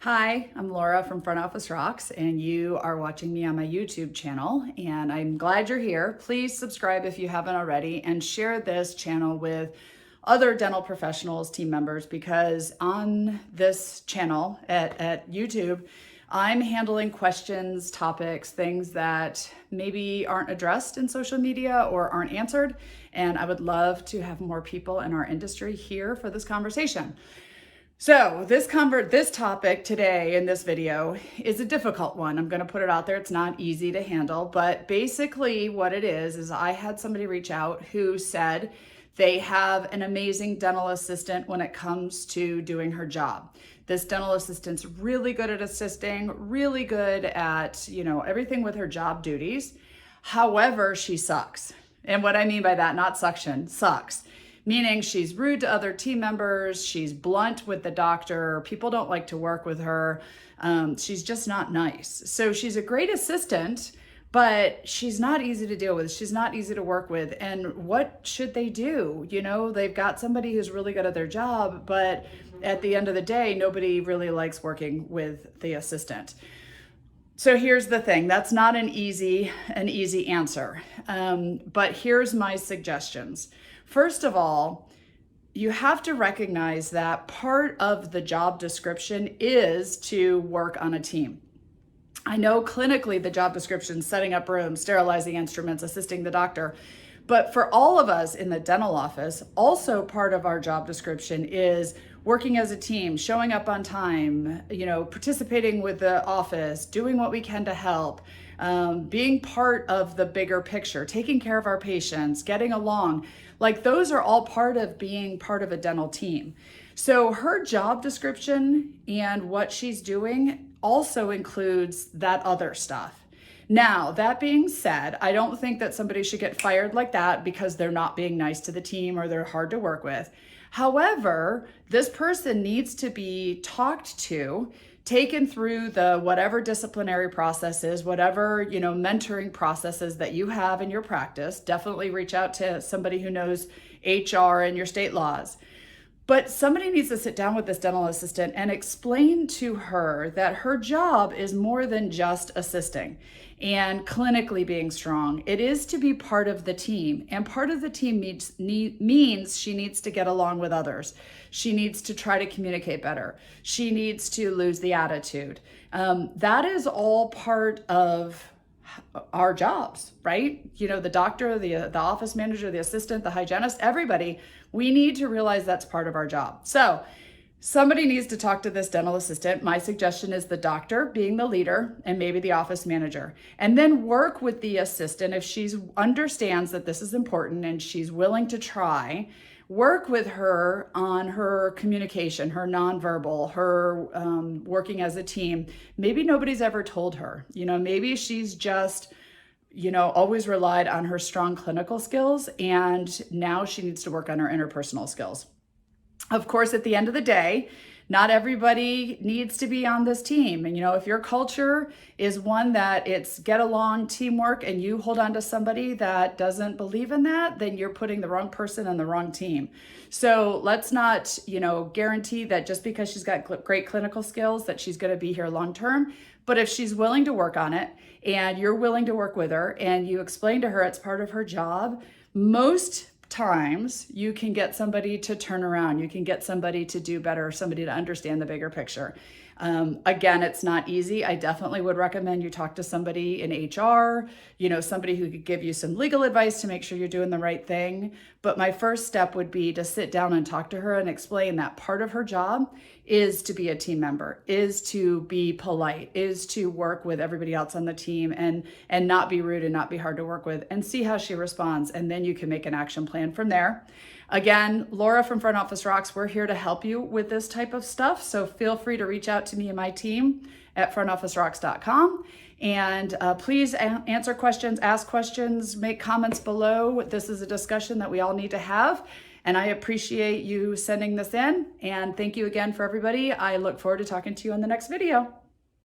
Hi, I'm Laura from Front Office Rocks, and you are watching me on my YouTube channel, and I'm glad you're here. Please subscribe if you haven't already, and share this channel with other dental professionals, team members, because on this channel at YouTube, I'm handling questions, topics, things that maybe aren't addressed in social media or aren't answered, and I would love to have more people in our industry here for this conversation. So this topic today in this video is a difficult one. I'm going to put it out there. It's not easy to handle, but basically what it is I had somebody reach out who said they have an amazing dental assistant when it comes to doing her job. This dental assistant's really good at assisting, really good at, everything with her job duties. However, she sucks. And what I mean by that, not suction, sucks. Meaning she's rude to other team members, she's blunt with the doctor, people don't like to work with her, she's just not nice. So she's a great assistant, but she's not easy to deal with, she's not easy to work with. And what should they do? They've got somebody who's really good at their job, but at the end of the day, nobody really likes working with the assistant. So here's the thing, that's not an easy answer, but here's my suggestions. First of all, you have to recognize that part of the job description is to work on a team. I know clinically the job description, setting up rooms, sterilizing instruments, assisting the doctor, but for all of us in the dental office, also part of our job description is working as a team, showing up on time, participating with the office, doing what we can to help, being part of the bigger picture, taking care of our patients, getting along. Like those are all part of being part of a dental team. So her job description and what she's doing also includes that other stuff. Now, that being said, I don't think that somebody should get fired like that because they're not being nice to the team or they're hard to work with. However, this person needs to be talked to, taken through the whatever disciplinary processes, whatever, mentoring processes that you have in your practice. Definitely reach out to somebody who knows HR and your state laws. But somebody needs to sit down with this dental assistant and explain to her that her job is more than just assisting and clinically being strong. It is to be part of the team, and part of the team means she needs to get along with others. She needs to try to communicate better. She needs to lose the attitude. That is all part of our jobs, right? The doctor, the office manager, the assistant, the hygienist, everybody, we need to realize that's part of our job. So somebody needs to talk to this dental assistant. My suggestion is the doctor being the leader and maybe the office manager, and then work with the assistant if she understands that this is important and she's willing to try. Work with her on her communication, her nonverbal, her working as a team. Maybe nobody's ever told her, maybe she's just, always relied on her strong clinical skills, and now she needs to work on her interpersonal skills. Of course, at the end of the day, not everybody needs to be on this team. And, if your culture is one that it's get along, teamwork, and you hold on to somebody that doesn't believe in that, then you're putting the wrong person on the wrong team. So let's not, guarantee that just because she's got great clinical skills that she's going to be here long-term. But if she's willing to work on it and you're willing to work with her and you explain to her it's part of her job, most times you can get somebody to turn around, you can get somebody to do better, somebody to understand the bigger picture. Again, it's not easy. I definitely would recommend you talk to somebody in HR, somebody who could give you some legal advice to make sure you're doing the right thing. But my first step would be to sit down and talk to her and explain that part of her job is to be a team member, is to be polite, is to work with everybody else on the team and not be rude and not be hard to work with, and see how she responds. And then you can make an action plan from there. Again, Laura from Front Office Rocks, we're here to help you with this type of stuff. So feel free to reach out to me and my team at frontofficerocks.com. And please answer questions, ask questions, make comments below. This is a discussion that we all need to have. And I appreciate you sending this in. And thank you again for everybody. I look forward to talking to you in the next video.